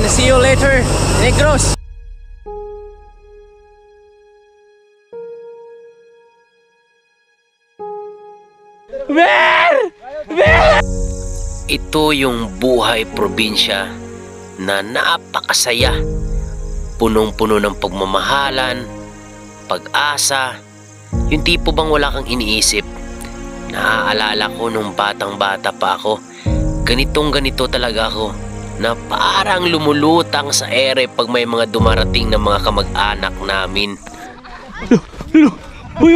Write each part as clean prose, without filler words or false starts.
see you later, Negros. Ito yung buhay probinsya na napakasaya, punong-puno ng pagmamahalan, pag-asa, yung tipo bang wala kang iniisip. Naaalala ko nung batang-bata pa ako, ganitong-ganito talaga ako, na parang lumulutang sa ere pag may mga dumarating na mga kamag-anak namin. Uy.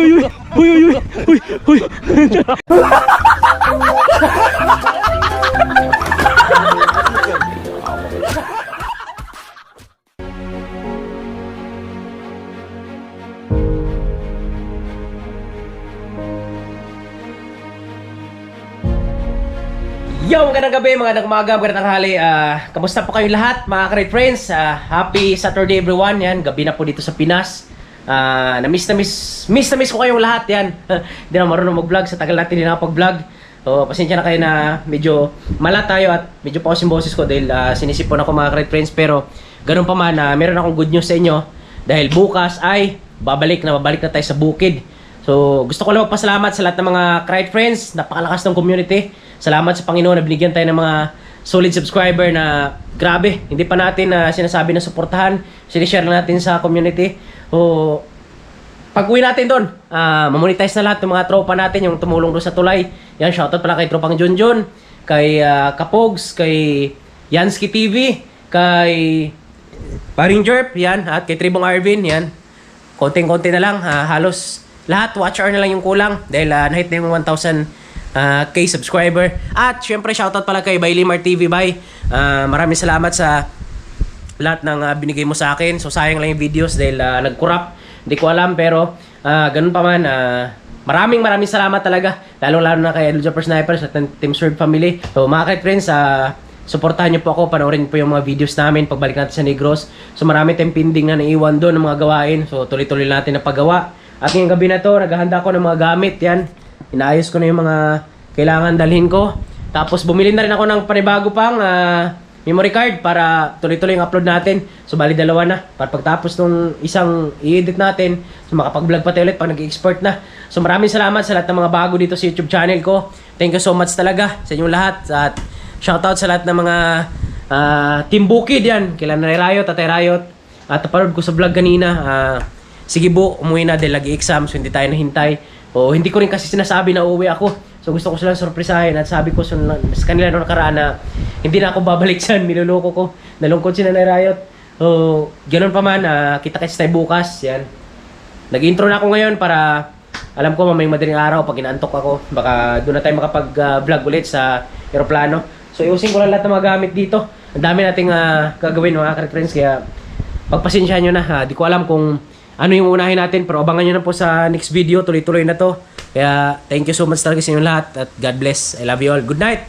Yo, magandang gabi, magandang umaga, magandang tanghali. Kamusta po kayong lahat, mga great friends? Happy Saturday everyone. Yan, gabi na po dito sa Pinas. Miss na miss ko kayong lahat. Yan. Hindi na marunong mag-vlog, sa tagal natin hindi nakapag-vlog. So, pasensya na kayo na medyo malat tayo at medyo pausin boses ko dahil sinisipon ako, mga great friends. Pero ganun pa man, meron akong good news sa inyo dahil bukas ay babalik na tayo sa bukid. So, gusto ko lang magpasalamat sa lahat ng mga great friends, napakalakas ng community. Salamat sa Panginoon na binigyan tayo ng mga solid subscriber na grabe, hindi pa natin sinasabi na suportahan, sinishare lang natin sa community. So, pag-uwi natin doon, mamonetize na lahat ng mga tropa natin, yung tumulong doon sa tulay. Yan, shoutout pala kay Tropang Junjun, kay Kapogs, kay Yansky TV, kay Paring Jerp, yan, at kay Tribong Arvin, yan. Konting-konti na lang, halos lahat, watch hour na lang yung kulang dahil nahit na yung 1,000 K subscriber. At syempre shoutout pala kay Baylimar TV Bay. Maraming salamat sa lahat ng binigay mo sa akin. So sayang lang yung videos dahil nag-corrupt. Hindi ko alam pero ganun pa man, maraming salamat talaga. Lalo na kay Elja Per Snipers at Team Serve Family. So mga friends, suportahan niyo po ako, panoorin po yung mga videos namin pagbalik natin sa Negros. So marami tayong pending na naiwan doon ng mga gawain. So tuloy-tuloy natin na paggawa. At ngayong gabi na to, naghahanda ko ng mga gamit. Yan. Inaayos ko na yung mga kailangan dalhin ko. Tapos bumili na rin ako ng panibago pang memory card para tuloy-tuloy yung upload natin. So bali dalawa na. Para pagtapos nung isang i-edit natin, so makapag-vlog pa tayo ulit pag nag-export na. So maraming salamat sa lahat ng mga bago dito sa YouTube channel ko. Thank you so much talaga sa inyong lahat. At shoutout sa lahat ng mga Team Bukid yan. Kila Nanay Rayot, Tatay Rayot. At napanood ko sa vlog kanina. Sige bu, umuwi na dahil lagi-exam. So hindi tayo nahintay. O hindi ko rin kasi sinasabi na uuwi ako. So gusto ko silang sorpresahin at sabi ko sa kanila noong nakaraan na hindi na ako babalik dyan, niloloko ko. Nalungkot si Nanay Rayot. So ganoon pa man, kita-kits tayo bukas. Yan. Nag-intro na ako ngayon para alam ko mamayang madaling araw pag inaantok ako. Baka doon na tayo makapag-vlog ulit sa aeroplano. So iusin ko lang lahat ng mga gamit dito. Ang dami nating gagawin mga friends kaya pagpasensyahan nyo na. Di ko alam kung ano yung unahin natin, pero abangan nyo na po sa next video. Tuloy-tuloy na to. Kaya, thank you so much talaga sa inyo lahat. At God bless. I love you all. Good night!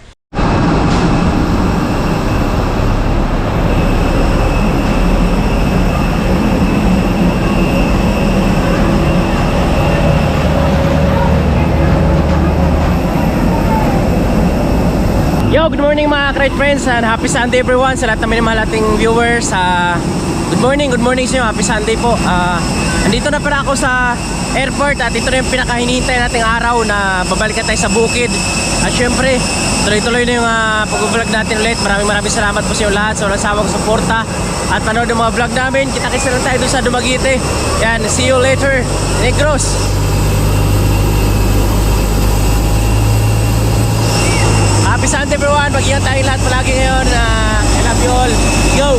Yo, good morning mga great friends and happy Sunday everyone sa lahat ng minamahal ating viewers. Good morning sa inyo. Happy Sunday po. Andito na pala ako sa airport at ito na yung pinakahinihintay nating araw na babalikan tayo sa bukid. At syempre, tuloy-tuloy na yung pag-vlog natin ulit. Maraming salamat po sa inyo lahat sa walang sawang suporta at panood ng mga vlog namin. Kita-kits na lang tayo doon sa Dumaguete. Yan, see you later, Negros. Happy Sunday everyone. Mag-ingat tayong lahat palagi ngayon. I love you all. Go!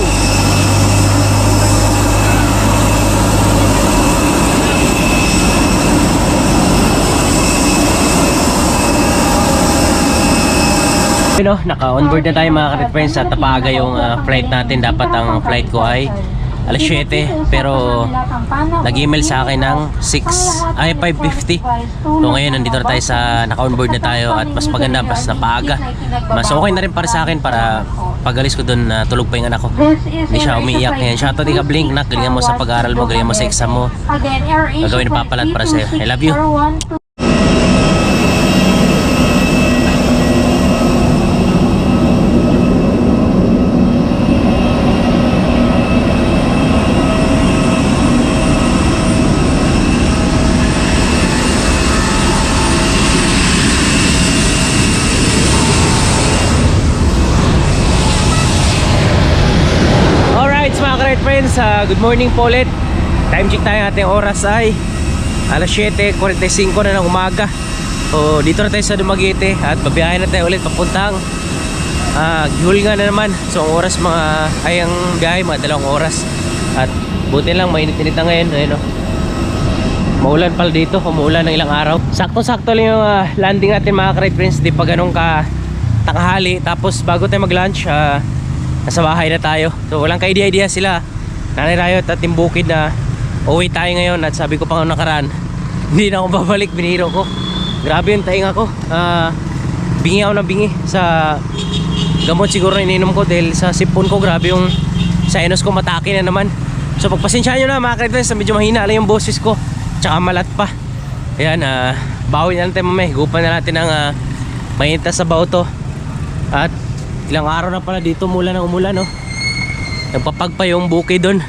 Naka-onboard na tayo mga friends at napaga yung flight natin. Dapat ang flight ko ay alas 7 pero nag-email sa akin ng 5:50. So ngayon nandito na tayo sa naka-onboard na tayo at mas maganda mas napaaga. Mas okay na rin para sa akin para pag-alis ko doon tulog pa yung anak ko. Hindi siya umiiyak. Yan, shoutout di ka Blink na galingan mo sa pag-aaral mo, galingan mo sa exam mo. Gagawin na papalat para sa'yo. I love you. great friends, good morning po ulit. Time check tayo, ating oras ay alas 7:45 na ng umaga. O dito na tayo sa Dumaguete at babiyahin na tayo ulit papuntang Gihulngan na naman. So ang oras ang biyahe mga 2 oras. At buti lang mainit-init na ngayon. Ayun, maulan pala dito, umuulan ng ilang araw. Sakto-sakto lang yung landing natin mga great friends. Di pa ganun ka tanghali. Tapos bago tayo mag-lunch, nasa bahay na tayo. So walang ka-idea sila, Nanay Rayot at Team Bukid, na uwi tayo ngayon. At sabi ko pa nakaraan, hindi na ako babalik, biniro ko. Grabe yung tainga ko. Bingi ako ng bingi sa gamot siguro na ininom ko dahil sa sipon ko. Grabe yung sinus ko, matake na naman. So pagpasensyaan nyo na mga ka-friends, medyo mahina lang yung boses ko, tsaka malat pa. Ayan, bawi na lang tayo mamaya. Higupan na natin ang mainit na sabaw to. At ilang araw na pala dito mula ng umulan, no? Nagpapagpa yung bukid doon.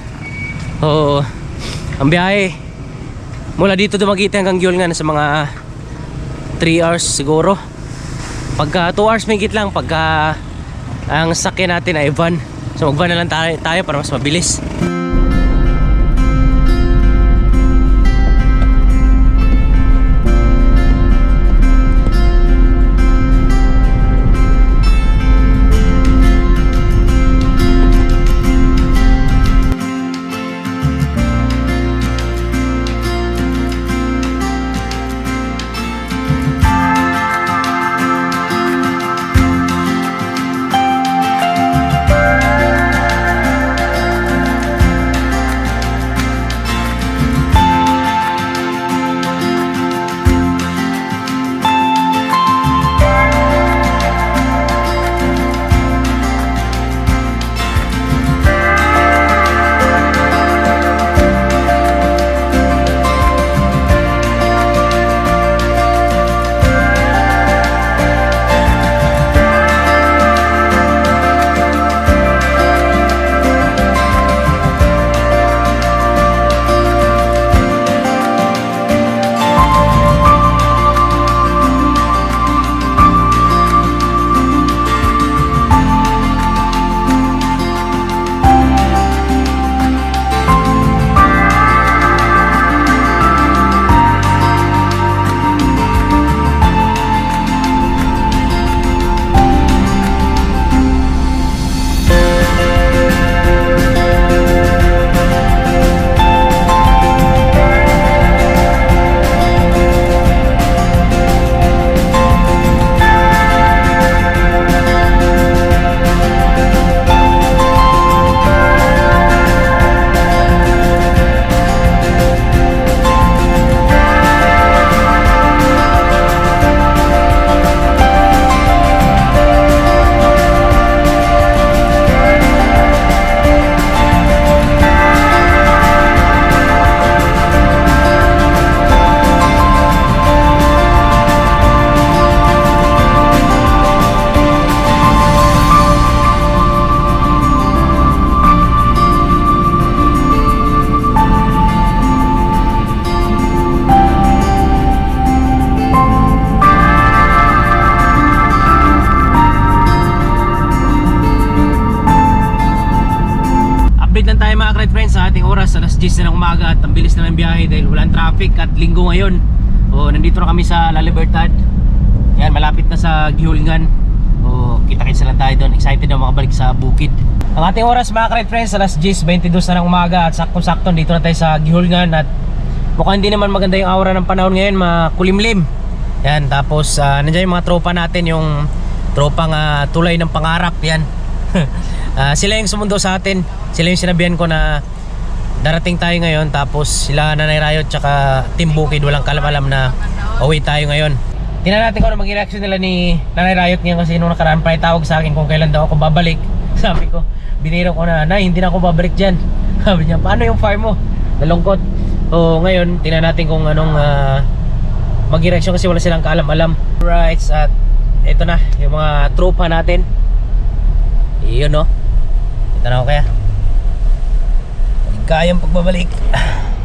Oo, ang biyahe mula dito Dumaguete hanggang Gihulngan sa mga 3 hours siguro. Pagka 2 hours mahigit lang pagka ang sakyan natin ay van. So mag-van na lang tayo para mas mabilis. Sa ating oras, alas 10 na ng umaga at ang bilis na ng biyahe dahil walang traffic at linggo ngayon. Nandito na kami sa La Libertad. Yan, malapit na sa Gihulngan. Kita-kits lang tayo doon. Excited na makabalik sa bukid. Ang ating oras mga friends, alas 10:22 na ng umaga at sakto-sakto dito na tayo sa Gihulngan. At mukhang hindi naman maganda yung aura ng panahon ngayon, makulimlim. Yan, tapos nandiyan yung mga tropa natin, yung tropang tulay ng pangarap. Yan. Sila yung sumundo sa atin. Sila yung sinabihan ko na darating tayo ngayon, tapos sila Nanay Rayot tsaka Team Bukid walang kalam-alam na uwi tayo ngayon. Tingnan natin kung ano maging reaction nila ni Nanay Rayot ngayon, kasi nung nakaraan pa tawag sa akin kung kailan daw ako babalik. Sabi ko, biniro ko na, Nay, hindi na ako babalik dyan. Sabi niya, paano yung farm mo? Nalungkot. Ngayon, tingnan natin kung anong maging reaction, kasi wala silang kaalam-alam. Right, at ito na, yung mga tropa natin. Iyon, no? Ito na ako kaya. Kayang pagbabalik.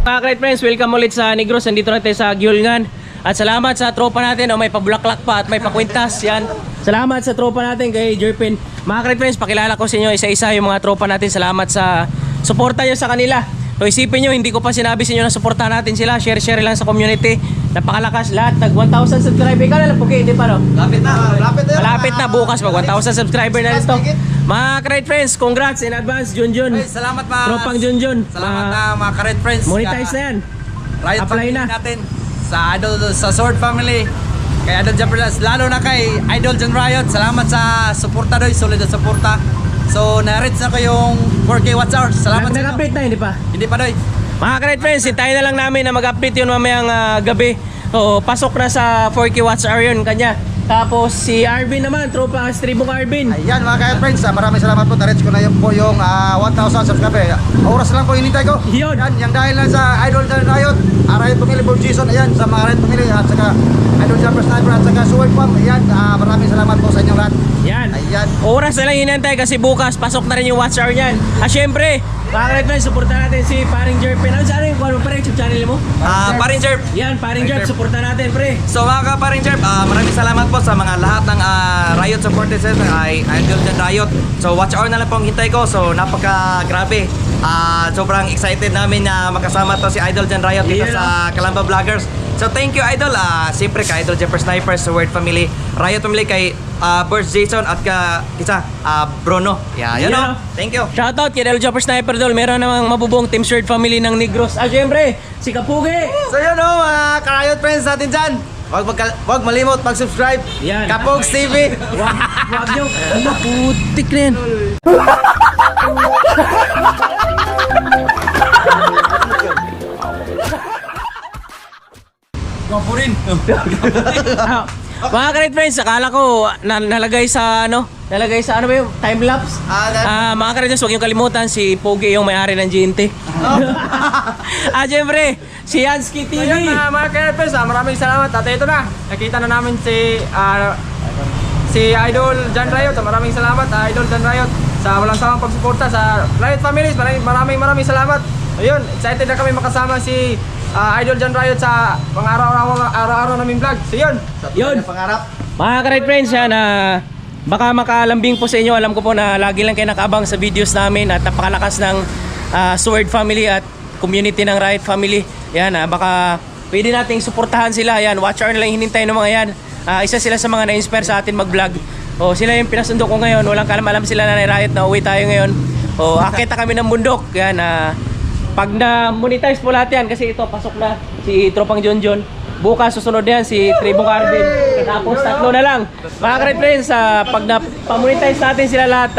Mga great friends, welcome ulit sa Negros. Nandito na tayo sa Gihulngan. At salamat sa tropa natin, may pabulaklak pa at may pakwintas. Yan. Salamat sa tropa natin kay Jerpin. Mga great friends, pakilala ko sa inyo isa-isa yung mga tropa natin. Salamat sa suporta nyo sa kanila. So isipin nyo, hindi ko pa sinabi sa inyo na suportahan natin sila. Share lang sa community. Napakalakas lahat. Nag 1,000 subscriber. Ikaw na lang, Puki, hindi pa no? Lapit na. Malapit na bukas mag 1,000 subscriber na nito. Mga great friends, congrats in advance, Junjun. Ay, salamat mga Tropang Junjun. Salamat na mga ka-Red Friends. Monetize na yan. Riot Apply family na. natin sa Idol, sa Sword family. Kay Idol Jumpers, lalo na kay Idol John Riot. Salamat sa suporta doy, solid na suporta. So, na-reach na ko yung 4K watch hours. Salamat sa inyo. Nag-update na, hindi pa? Hindi pa doy. Mga great friends, hintayin na lang namin na mag-update yun mamayang gabi. So, pasok na sa 4K watch hour yun kanya. Tapos si Arvin naman, tropa Stribong Arvin. Ayan mga ka-Red Friends, maraming salamat po. Na-reach ko na yung 1,000 subscriber. Oras lang po inintay ko. Yun. Yan, yung dahil lang sa Idol John Riot, Riot Family for Jason. Ayan, sa mga Riot Family at saka Idol Jumper Sniper at saka Sword Farm. Ayan, maraming salamat po sa inyong lahat. Yan. Ayan. Oras na lang hinantay kasi bukas pasok na rin yung watch hour niyan. Syempre, mga great friends, supportan natin si Paring Jerpin. Ano saan yung kung pa rin YouTube channel mo? Paring Jerp. Yan, Paring Jerp, supportan natin, pre. So mga ka-Paring Jerp, maraming salamat po sa mga lahat ng Riot supporters ay Idol John Riot. So watch hour na lang po ang hintay ko. So napaka-grabe. Sobrang excited namin na makasama to si Idol John Riot dito sa Kalamba Vloggers. So thank you Idol. Siyempre kay Idol Jumper Sniper, sa Word Family, Riot Family, kay Burst Jason at Bruno. Yeah, you know. Thank you. Shoutout kay Idol Jumper Sniper Dol. Meron namang mabubuong Team Shirt Family ng Negros. Syempre, si Kapugi. So yun o, mga ka-Riot friends natin dyan. Huwag malimot mag-subscribe. Yan. Kapogs TV. Wag nyo. Ano, putik na yan. Gwapo rin. Mga great friends, akala ko nalagay sa ano ba yung time lapse? Mga great friends, huwag yung kalimutan si Pogi yung may-ari ng GNT. Siyempre, si Yansky TV. So yun mga ka-friends, maraming salamat at ito na, nakita na namin si Idol John Riot. Maraming salamat Idol John Riot sa walang sawang pagsuporta sa Riot Families. Maraming salamat. Ayun, excited na kami makasama si Idol John Riot sa mga araw-araw naming vlog. So yun. Yun. Pangarap. Mga great friends, yan, baka makalambing po sa inyo. Alam ko po na lagi lang kayo nakaabang sa videos namin at napakalakas ng Sword Family at community ng Riot Family. Yan, baka pwede nating suportahan sila. Yan, watch hour na lang hinintay ng mga yan. Isa sila sa mga na-inspire sa atin mag-vlog. Sila yung pinasundo ko ngayon. Walang kalam-alam sila na Riot na uwi tayo ngayon. Akita kami ng bundok. Yan, pag na-monetize po lahat yan, kasi ito, pasok na si Tropang Junjun. Bukas, susunod yan si Tribong Arvin. Tapos, tatlo na lang. Mga great friends, pag na-monetize natin sila lahat,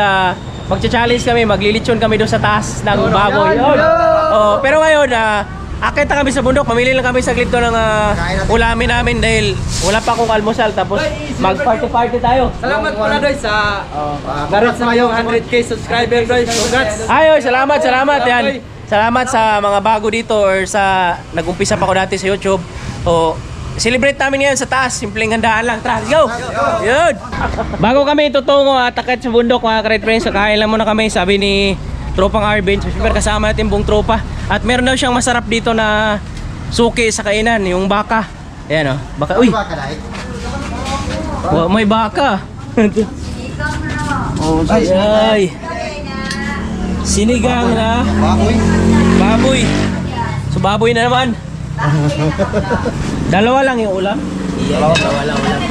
magcha-challenge kami, maglilitsyon kami doon sa taas ng baboy. Pero ngayon, akita kami sa bundok, mamili lang kami saglit doon ng ulamin namin dahil wala pa akong almusal. Tapos, mag-party-party tayo. Salamat pala doy sa na-reach na yung 100k subscriber doy. Congrats. Ayoy, salamat yan. Salamat sa mga bago dito or sa nag-umpisa pa ko dati sa YouTube. Celebrate namin ngayon sa taas. Simpleng handaan lang. Tara, let's go! Yun! Bago kami tutungo at akit sa bundok, mga great friends, kakain lang muna kami, sabi ni Tropang Arvin. So, siyempre kasama natin buong tropa. At meron daw siyang masarap dito na suki sa kainan, yung baka. Ayan o, baka. Uy! May baka. Ay! Sinigang na baboy. So baboy na naman. Dalawa lang yung ulam. Dalawa lang ulam.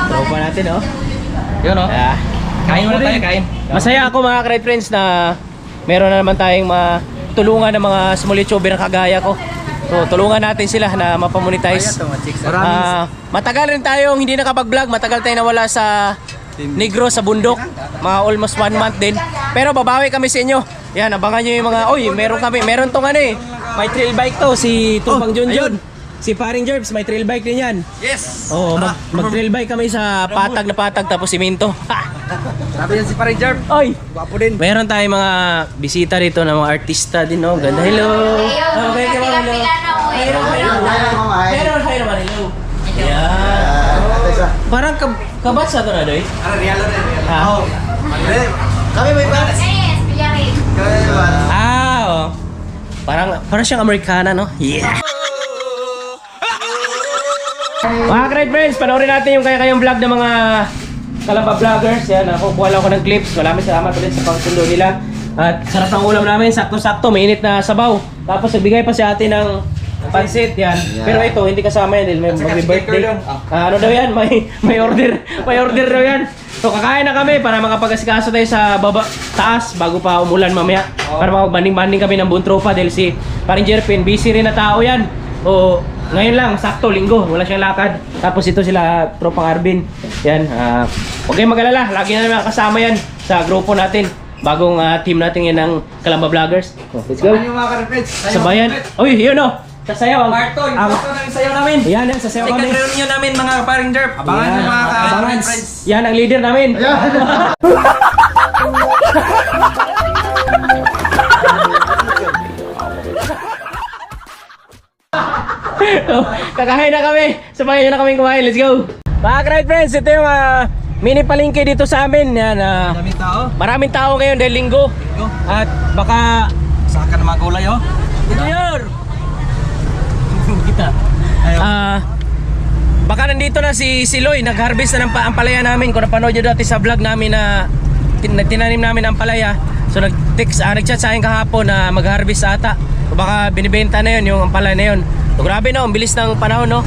Tropa natin, oh. Yun, oh. Kain muna tayo, kain. Masaya ako mga great friends na meron na naman tayong matulungan ng mga small YouTuber na kagaya ko. So tulungan natin sila na mapamonetize. Matagal rin tayong hindi nakapag-vlog. Matagal tayong nawala sa Negros, sa bundok. Mga almost 1 month din. Pero babawi kami sa inyo. Yan, abangan nyo yung mga, meron tong may trail bike to, si Tupang Junjun. Si Paring Jerbs, may trail bike din yan. Yes! Mag-trail bike kami sa patag na patag tapos simento. Sabi yan si Paring Jerp. Oy! Gwapo din. Meron tayong mga bisita dito na mga artista din, no? Ganda, hello! Okay, hello! Hello! Hello! Yan! Parang kabatsa to na, Doy? Real. Kami may pares. Parang siyang Amerikana, no? Yeah! Mga great friends, panoorin natin yung kaya-kayang vlog ng mga Kalamba Vloggers. Yan, nakukuha lang ako ng clips. Maraming salamat ulit sa pagsundo nila. At sarap ng ulam namin, sakto-sakto, mainit na sabaw. Tapos nagbigay pa si ate ng pansit yan. Pero ito, hindi kasama yan dahil may birthday. Ano daw yan? May order daw yan. So kakain na kami para makapag-asikaso tayo sa taas bago pa umulan mamaya. Para makapag-banding-banding kami ng buong tropa dahil si paring Jerpin, busy rin na tao yan. O ngayon lang, sakto, linggo, wala siyang lakad. Tapos ito sila, tropang Arvin. Yan, huwag kayong mag-alala, lagi na naman kasama yan sa grupo natin. Bagong team natin yan ng Kalamba Vloggers. Let's go. Ano yung mga ka-friends? Sabayan. Uy, yun o. Sasayaw. Parto, yung parto ng sayaw namin. Yan, sasayaw Second kami. reunion namin mga paring Jerp. Abangan nyo mga Abangan. ka-friends. Yan ang leader namin. Kakain na kami. Sabayan nyo na kami kumain. Let's go. Mga ka-ride friends, ito yung mini palengke dito sa amin. Yan, Daming tao. maraming tao ngayon dahil linggo. At baka Saka ng mga gulay oh. Junior! Kita. Baka nandito na si Loy, nag-harvest na ng ampalaya namin. Kung napanood nyo dati sa vlog namin na tinanim namin ang ampalaya. So nag-chat sa akin kahapon na mag-harvest ata. So, baka binibenta na yun, yung ampalaya na yun. So grabe no, ang bilis ng panahon no.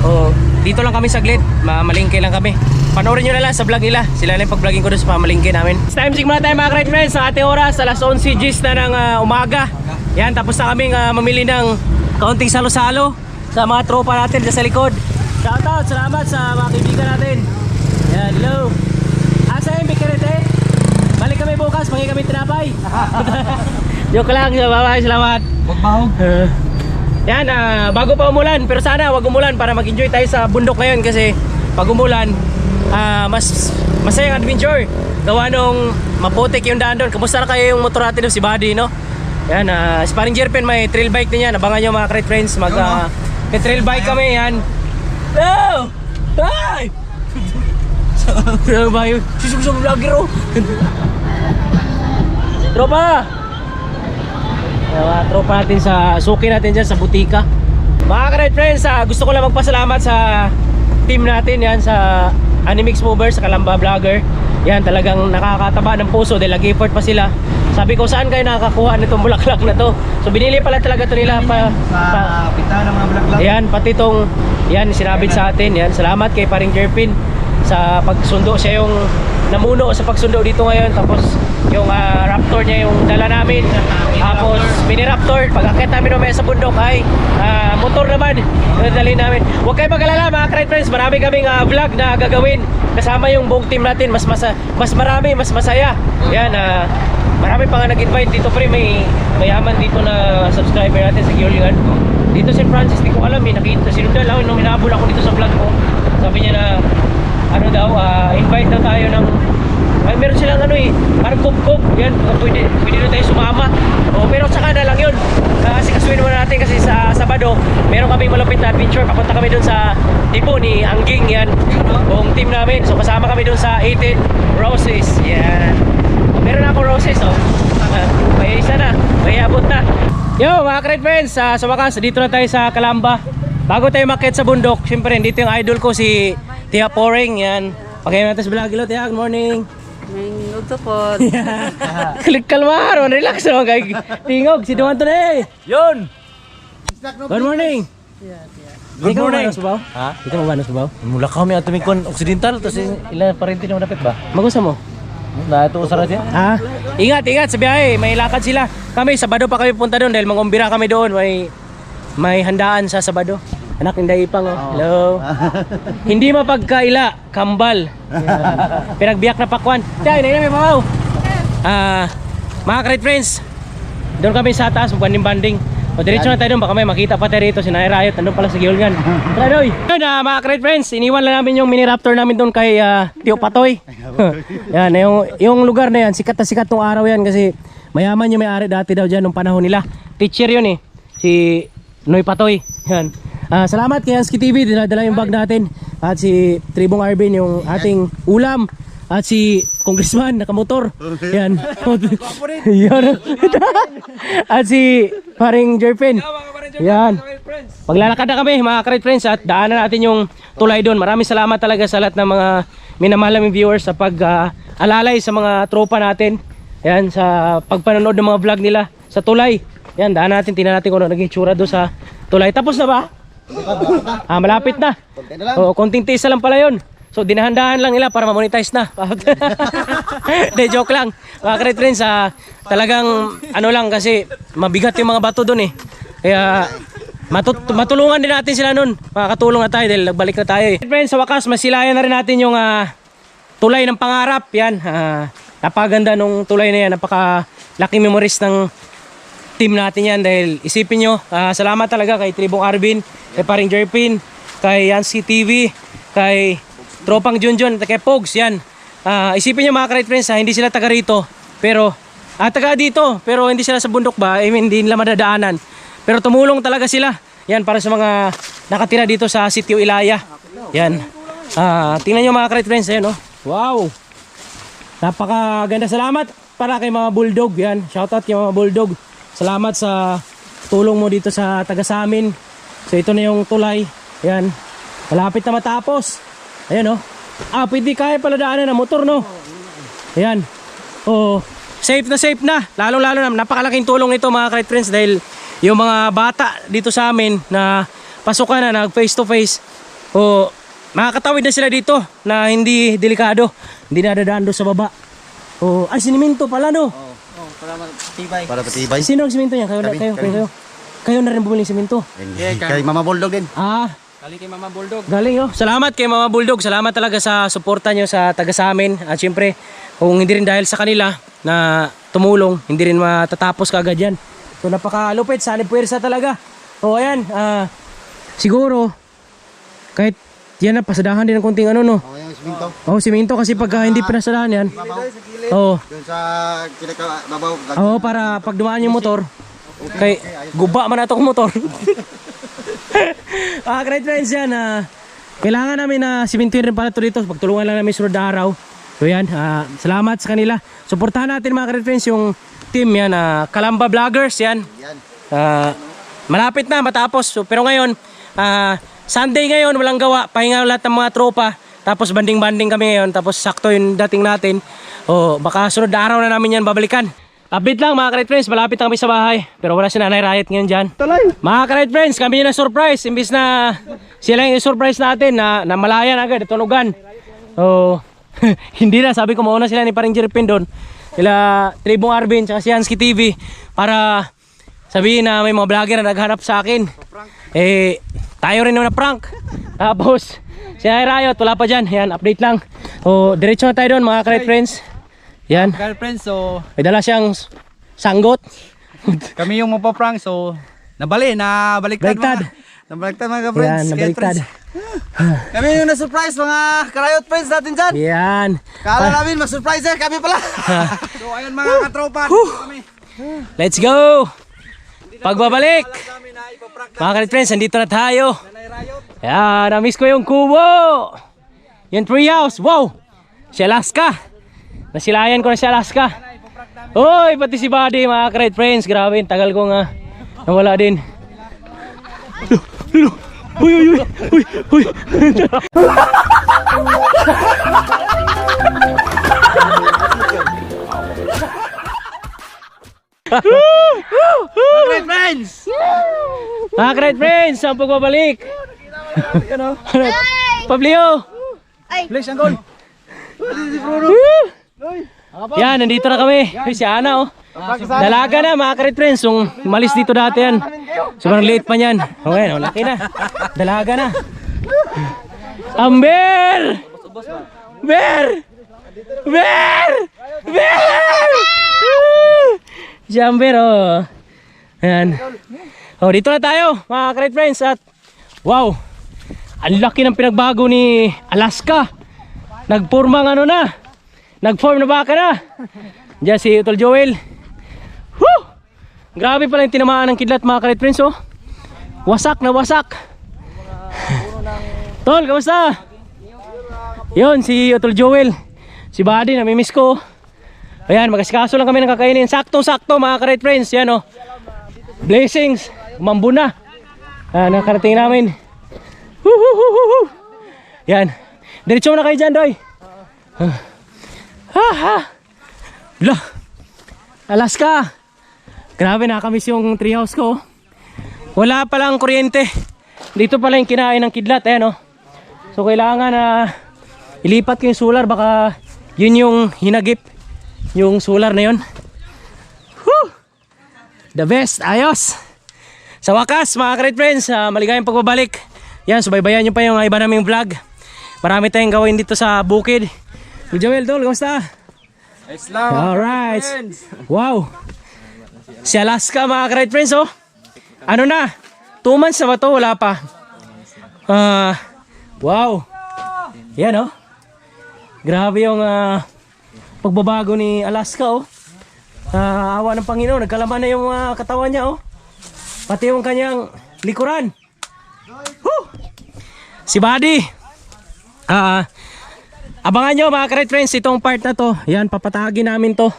O, dito lang kami saglit, mamalingke lang kami. Panoorin nyo na lang sa vlog nila. Sila lang yung pag-vlogging ko doon sa pamalingke namin. It's time check muna tayo mga great friends. Sa ating oras, alas 11 G's na ng umaga. Yan, tapos na kaming mamili ng kaunting salo-salo sa mga tropa natin dyan sa likod. Shoutout, salamat sa mga kaibigan natin. Yan, hello. Asa yung Bikirete? Balik kami bukas, mangi kami tinapay. Joke lang, bye-bye, salamat. Huwag bahog. Yan, bago pa umulan, pero sana wag umulan para mag-enjoy tayo sa bundok ngayon kasi pag umulan, mas masayang adventure. Gawa nung maputik yung daan doon. Kamusta na kayo yung motor natin si Buddy, no? Yan, si paring Jerpen may trail bike din yan. Abangan nyo mga great friends, may trail bike kami yan. No! Ay! Trail bike, susubsub vlogger oh. Tropa! Mga tropa natin sa suki natin dyan sa butika. Mga ka-ride friends, gusto ko lang magpasalamat sa team natin yan sa Animix Movers, sa Kalamba Vlogger. Yan, talagang nakakataba ng puso dahil nag-effort pa sila. Sabi ko, saan kayo nakakakuha nitong bulaklak na to? So binili pala talaga to nila Sa pita ng mga bulaklak. yan, pati tong yan, sinabit sa atin. Yan, salamat kay paring Jerpin sa pagsundo. Siya yung namuno sa pagsundo dito ngayon. Tapos yung Raptor niya yung dala namin. Tapos mini Raptor, pag-akit namin umaya sa bundok ay motor naman yung dali namin. Huwag kayo mag-alala mga Kride Friends, marami kaming vlog na gagawin kasama yung buong team natin. Mas marami, mas masaya. Yan, marami pa nga nag-invite dito pre. May mayaman dito na subscriber natin sa Giolingan. Dito St. Francis, di ko alam nakita sinundan lang nung minabol ako dito sa vlog ko. Sabi niya na ano daw, invite daw tayo ng meron silang parang kup-kup. Yan, pwede na tayo sumama. Pero saka na lang yun. Kasi kasuin muna natin kasi sa Sabado, meron kaming malapit na adventure. Papunta kami dun sa tipo ni Angging yan. Buong team namin. So kasama kami dun sa 18 Roses. Yan. Meron ako roses may isa na. May abot na. Yo mga great friends, sa wakas, dito na tayo sa Kalamba. Bago tayo makit sa bundok, syempre dito yung idol ko si Tia Poring. Yan. Pagkain natin sa vlog. Hello Tia, good morning. Ito po. Klik kalmar, relax naman kay Tingog, si Duwan to na eh. Yun! Good morning! Good morning! Ha? Ito mo ba ng Subaw? Mula kami at tumikon occidental tapos ilan pa rin tinong po ba? Magusa mo? Na ito usara siya. Ha? Ingat sa biyahe, may lakad sila. Kami, Sabado pa kami punta doon dahil mangumbira kami doon. May handaan sa Sabado. Anak, hindi ipang oh. Hello. Hindi mapagkaila, kambal. Pinagbiyak na pakwan. Tiyan, hindi namin pamaw. Mga great friends, doon kami sa taas, banding-banding. O diretso na tayo doon, baka may makita pa tayo rito. Si Nay Riot, nandun pala sa Giolingan. Tara doy. Mga great friends, iniwan lang namin yung mini Raptor namin doon kay Tio Patoy. Yan, yung lugar na yan, sikat na sikat tong araw yan kasi mayaman yung may-ari dati daw dyan nung panahon nila. Teacher yun eh, si Noy Patoy. Yan. Salamat kay Hansky TV, dala yung bag natin. At si Tribong Arvin yung ating ulam. At si Congressman nakamotor. Yan. Yan. At si paring Jerpen. Yan. Maglalakad na kami mga great friends at daanan natin yung tulay doon. Maraming salamat talaga sa lahat ng mga minamahal namin viewers sa pag-alalay sa mga tropa natin. Yan, sa pagpanonood ng mga vlog nila sa tulay. Yan, daan natin, tingnan natin kung ano naging tsura doon sa tulay. Tapos na ba? Malapit na. Oo, konting tiis lang pala yun. So dinahandahan lang nila para ma-monetize na. De, joke lang. Mga great friends, talagang ano lang kasi mabigat yung mga bato doon eh. Kaya matulungan din natin sila nun. Makakatulong na tayo dahil nagbalik na tayo eh. Friends, sa wakas masilayan na rin natin yung tulay ng pangarap. Yan, napaganda nung tulay na yan. Napakalaking memories ng team natin yan dahil isipin nyo, salamat talaga kay Tribong Arvin, kay Paring Jerpin, kay Yansky TV, kay Tropang Junjun, at kay Pogs. Yan, isipin nyo mga great friends, hindi sila taga rito pero taga dito pero hindi sila sa bundok ba, I mean, hindi nila madadaanan pero tumulong talaga sila yan para sa mga nakatira dito sa Sitio Ilaya. Yan, tingnan nyo mga great friends, ayan, oh. Wow, napakaganda. Salamat para kay mga bulldog. Yan, shoutout kay mga bulldog. Salamat sa tulong mo dito sa taga sa amin. So ito na yung tulay. Ayan, malapit na matapos. Ayan, oh. Pwede kaya pala daanan ng motor, no? Ayan. Oh, safe na. Lalo na napakalaking tulong nito mga great friends dahil yung mga bata dito sa amin na pasukan na nag face to face, makakatawid na sila dito na hindi delikado. Hindi na dadaan doon sa baba. Ay, siniminto pala, no? Para patibay. Sino ang siminto niya? Kayo na rin bumili ng siminto. Kay Mama Bulldog din. Galing kay Mama Bulldog. Galing, oh. Salamat kay Mama Bulldog. Salamat talaga sa suporta nyo sa taga sa amin. At syempre, kung hindi rin dahil sa kanila na tumulong, hindi rin matatapos kaagad yan. So napakalupit, sanib puwersa talaga. Ayan, siguro kahit yan na, pasadahan din ng konting ano, no? Yung siminto. Siminto kasi pagka hindi pinasadahan yan. Doon sa kinakababaw. Para pag dumaan yung motor, kay guba man ato kong motor. Great friends, yan. Kailangan namin na simintuin rin pala ito dito. Pagtulungan lang namin sunod na araw. So yan, salamat sa kanila. Suportahan natin mga great friends yung team yan. Kalamba Vloggers, yan. Malapit na matapos. So, pero ngayon, Sunday ngayon, walang gawa. Pahinga lahat ng mga tropa. Tapos banding-banding kami ngayon. Tapos sakto yung dating natin. Baka sunod na araw na namin yan babalikan. Update lang mga great friends, malapit na kami sa bahay. Pero wala si Nanay Riot ngayon dyan. Mga great friends, kami yung na-surprise. Imbis na sila yung surprise natin na malayan agad, tunugan. Hindi na, sabi ko mauna sila ni Paring Jerpin doon. Sila Tribong Arvin, tsaka si Yansky TV. Para sabihin na may mga vlogger na naghanap sa akin. Tayo rin na prank. Tapos si Nanay Riot, wala pa dyan. Yan, update lang. Diretso na tayo doon mga great friends. Yan. Girlfriend, so May dala siyang sanggot. kami yung mapaprank, so nabaliktad. Nabaliktad mga friends. Yan, nabaliktad. Kami yung na-surprise mga karayot friends natin dyan. Yan. Kala namin ma-surprise kami pala. So ayun mga katropa, kami. Let's go. Pagbabalik. Mga great friends, nandito na tayo. Yan, na-miss ko yung kubo. Yung treehouse. Wow. Si Alaska. Nasilayan ko na si Alaska. Hoy, pati si Buddy mga great friends. Grabe, tagal ko nga nawala din. Uy. Great friends! Mga great friends, ang pagbabalik. Pablio. Please, Angol. Yan, nandito na kami. Si Ana, oh. Dalaga na mga great friends. Yung malis dito dati yan. Sobrang liit pa niyan. Okay, laki na. Dalaga na. Amber! Ber! Si Amber, oh. Ayan. Dito na tayo mga great friends. At wow, ang laki ng pinagbago ni Alaska. Nagformang nag-form na baka na. Diyan si Utol Joel. Woo! Grabe pala yung tinamaan ng kidlat mga great friends, oh. Wasak na wasak. Tol, kamusta? Yun, si Utol Joel. Si Buddy, namimiss ko. Ayan, mag-asikaso lang kami ng kakainin. Sakto-sakto mga great friends. Yan, oh. Blessings. Umambo na. Nakarating namin. Yan. Diretso na kayo dyan, Doy. Lah. Alaska. Grabe, nakamiss yung treehouse ko. Wala palang kuryente. Dito pala yung kinain ng kidlat, ayan oh. So kailangan na ilipat ko yung solar, baka yun yung hinagip. Yung solar na yun. Whew! The best, ayos. Sa wakas, mga great friends, maligayang pagbabalik. Yan, subaybayan nyo pa yung iba naming vlog. Marami tayong gawin dito sa bukid. Joel, Dol, kamusta? Alright. Wow. Si Alaska, mga great friends, oh. Ano na? 2 months na ba to? Wala pa. Wow. Yan, oh. Grabe yung pagbabago ni Alaska, oh. Awa ng Panginoon, nagkalaman na yung katawan niya, oh. Pati yung kanyang likuran. Woo! Si Buddy. Abangan nyo mga great friends, itong part na to. Yan, papatagin namin to.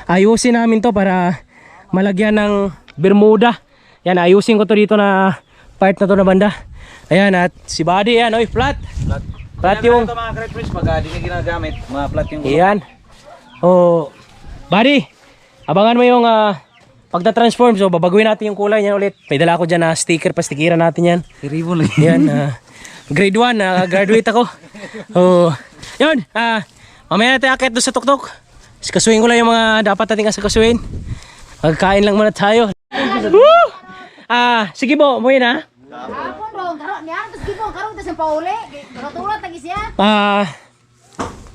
Ayusin namin to para malagyan ng bermuda. Yan, ayusin ko to dito na part na to na banda. Ayan, at si Buddy, yan, oy, flat. Flat yung... Ito mga great friends, pag di ka ginagamit, mga flat yung... Ayan. Oh, Buddy, abangan mo yung pagta-transform. So, babaguhin natin yung kulay niyan ulit. May dala ko dyan na sticker, pastikiran natin yan. Ribbon lang. Yan, grade 1, graduate ako. Oh, yun, mamaya natin akit doon sa tuktok. Kasuhin ko lang yung mga dapat natin kasuhin. Magkain lang muna tayo. Woo! Sige po, mo yun ha. Hapon dong, karo niya, terus gibong karo tas pauli. Karo-tulad tagi siya.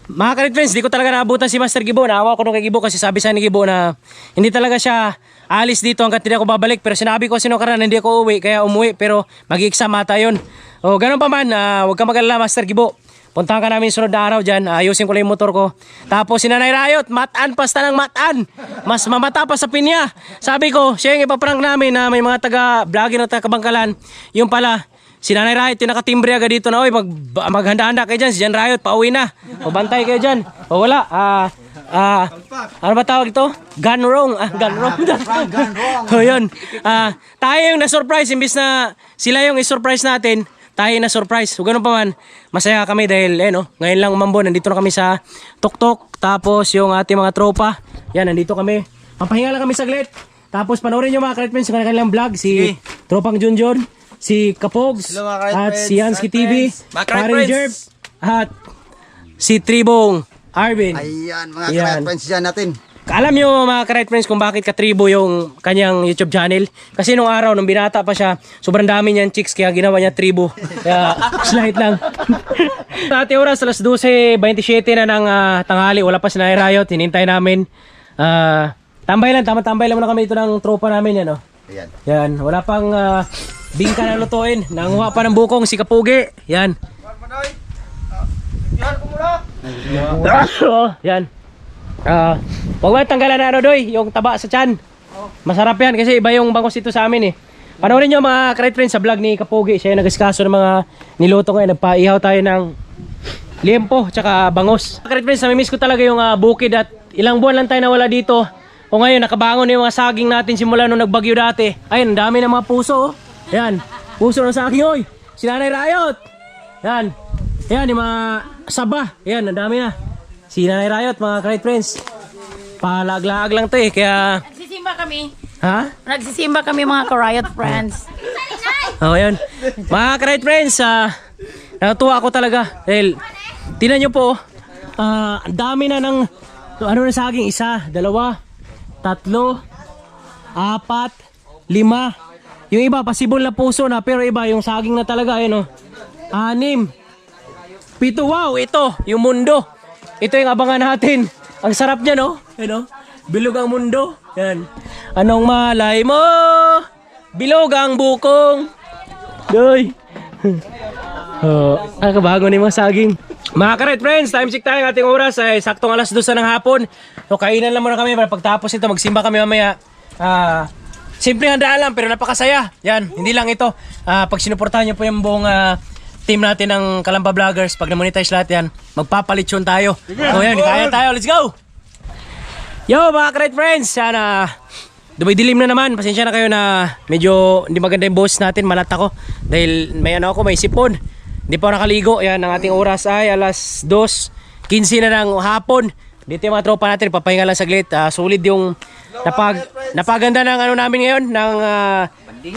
Mga ka-red friends, di ko talaga naabutan si Master Gibo. Naawa ko nung kay Gibo kasi sabi sa ni Gibo na hindi talaga siya alis dito hanggang hindi ako babalik. Pero sinabi ko sino karan hindi ako uwi, kaya umuwi. Pero mag-exam ata yun. O ganun pa man, huwag ka mag-alala Master Gibo. Puntahan ka namin sunod na araw dyan, ayusin ko lang yung motor ko. Tapos si Nanay Rayot, matan pasta ng matan. Mas mamata pa sa pinya. Sabi ko, siya yung ipaprank namin na may mga taga-vlogging o taga-kabangkalan. Yung pala, si Nanay Rayot yung nakatimbre agad dito na, oy, maghanda-handa kayo dyan, si Jan Rayot, pauwi na. O bantay kayo dyan. O wala, ano ba tawag ito? Gone wrong. Gone wrong. O yun. Tayo yung na-surprise, imbis na sila yung i-surprise natin, tayo na surprise. So ganun pa man, masaya kami dahil ngayon lang umambon, nandito na kami sa tuktok. Tapos yung ating mga tropa, yan, nandito kami. Papahinga lang kami saglit. Tapos panoorin nyo mga ka-red friends yung kanilang vlog. Si Tropang Junjun, si Kapogs, at si Yansky TV, Karen Jerb, at si Tribong Arvin. Ayan, mga ka-red friends dyan natin. Alam nyo mga ka-red friends kung bakit katribo yung kanyang YouTube channel? Kasi nung araw, nung binata pa siya, sobrang dami niyang chicks kaya ginawa niya tribo. Kaya slight lang. Sa ating oras, alas 12:27 na ng tanghali. Wala pa si Nanay Rayot. Hinintay namin. Tambay lang, tambay lang muna kami dito ng tropa namin. Yan, oh. Ayan. Yan, wala pang bingka na lutuin. Nanguha pa ng bukong si Kapugi. Yan. Yan. Huwag mo tanggalan na doy, yung taba sa tiyan. Masarap yan kasi iba yung bangos ito sa amin eh. Panoorin nyo mga ka-red friends sa vlog ni Kapugi. Siya yung nag-askaso ng mga niluto ngayon. Nagpaihaw tayo ng liempo tsaka bangos. Ka-red friends, namimiss ko talaga yung bukid at ilang buwan lang tayo nawala dito. O ngayon nakabangon yung mga saging natin simula nung nagbagyo dati. Ayun, dami ng mga puso. Oh. Yan, puso ng saging. Oy, si Nanay Rayot. Yan, yan yung mga saba. Yan, ang dami na. Si Nanay Rayot, mga ka-red friends. Palag-lag lang to eh, kaya... Nagsisimba kami. Ha? Nagsisimba kami mga ka-riot friends. Oh, yun. Mga ka-red friends, natutuwa ako talaga. Dahil, tinan nyo po, ang dami na ng, ano na saging, 1, 2, 3, 4, 5. Yung iba, pasibol na puso na, pero iba, yung saging na talaga, ayun o. 6, 7, wow, ito, yung mundo. Ito yung abangan natin. Ang sarap niya, no? Ano? Bilog ang mundo. Yan. Anong malay mo? Bilog ang bukong. Doy. Kabago ni mga saging. Mga ka-red friends, time check tayo. Ating oras ay saktong alas 2 ng hapon. So, kainan lang muna kami. Pagtapos nito, magsimba kami mamaya. Simple handaan lang, pero napakasaya. Yan, hindi lang ito. Pag sinuportahan nyo po yung buong team natin ng Kalamba Vloggers, pag na-monetize lahat yan, magpapalitsyon tayo. So yan, kaya tayo, let's go! Yo mga ka-red friends, sana dumidilim na naman. Pasensya na kayo na medyo hindi maganda yung boss natin, malat ako. Dahil may ano ako, may sipon. Hindi pa ako nakaligo. Yan, ang ating oras ay alas 2. 15 na ng hapon. Dito yung mga tropa natin, papahinga lang saglit. Solid yung napaganda ng ano namin ngayon, ng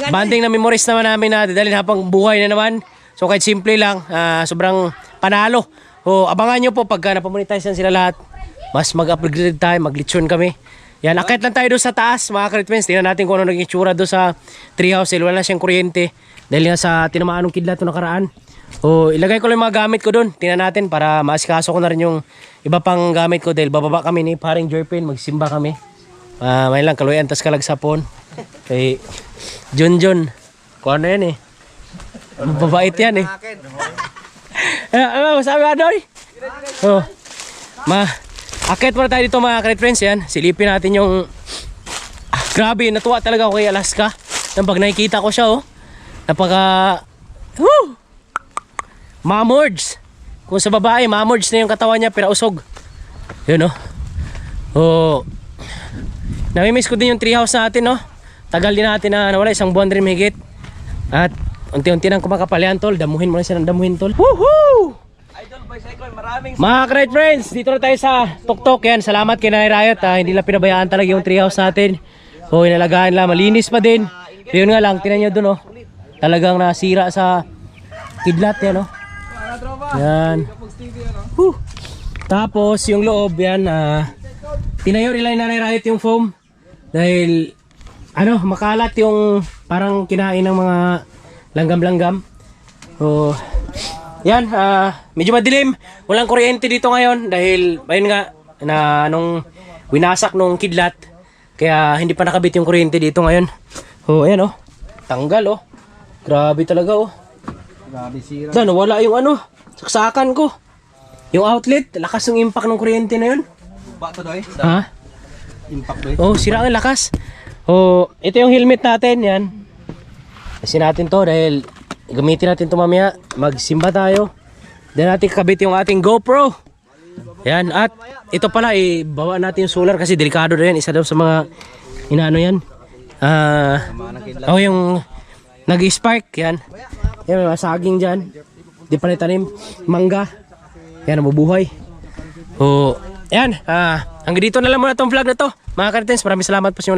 banding na memories naman namin na dadalhin habang buhay na naman. So kahit simple lang, sobrang panalo. O abangan nyo po pagka napamonetize na sila lahat. Mas mag-upgrade tayo, maglitsyon kami. Yan, akit lang tayo doon sa taas, mga ka-friends. Tingnan natin kung ano naging itsura doon sa treehouse. Wala na siyang kuryente. Dahil nga sa tinamaan ng kidlat na nakaraan. O ilagay ko lang yung mga gamit ko doon. Tingnan natin para maasikaso ko na rin yung iba pang gamit ko. Dahil bababa kami ni paring Jerpin, magsimba kami. May lang, kaluyan, tas kalagsapon. Kay John. Kung ano yan eh. Mababait yan eh. Ano, sabi ka doon? Oh. Akit muna tayo dito mga ka-friends yan. Silipin natin yung... grabe, natuwa talaga ako kay Alaska. Nang pag nakikita ko siya oh. Napaka... Woo! Mamords. Kung sa babae, mamords na yung katawan niya pero usog. Yun oh. Oh. Namimiss ko din yung treehouse natin oh. Tagal din natin na nawala, 1 buwan rin mahigit. At unti-unti nang kumakapal yan tol. Damuhin mo na siya ng damuhin tol. Woohoo! Mga ka-right friends, dito na tayo sa tuktok yan. Salamat kay Nanay Riot. Hindi lang pinabayaan talaga yung treehouse natin. O inalagaan lang, malinis pa din. Pero yun nga lang, tinan nyo dun oh. Talagang nasira sa kidlat yan oh. Yan. Tapos yung loob yan, tinayo nila yung Nanay Riot yung foam. Dahil ano, makalat yung parang kinain ng mga langgam-langgam. So yan, medyo madilim. Walang kuryente dito ngayon dahil ayun nga na nung winasak nung kidlat. Kaya hindi pa nakabit yung kuryente dito ngayon. Oh, ayan oh. Tanggal oh. Grabe talaga oh. Grabe sira. Saan wala yung ano, saksakan ko. Yung outlet, lakas ng impact ng kuryente na yun. Bato doy. Ha? Impact doy. Oh, sira ang lakas. Oh, ito yung helmet natin, yan. Kasi natin to dahil gamitin natin ito mamaya. Magsimba tayo. Then natin kakabit yung ating GoPro. Yan. At ito pala, bawa natin yung solar kasi delikado na yan. Isa daw sa mga inaano yan. Yung nag-spark. Yan. Yan, may saging dyan. Di pa tanim. Mangga. Yan, nabubuhay. Yan. Hanggang dito na lang muna itong vlog na to. Mga ka-friends, maraming salamat po sa inyong lahat.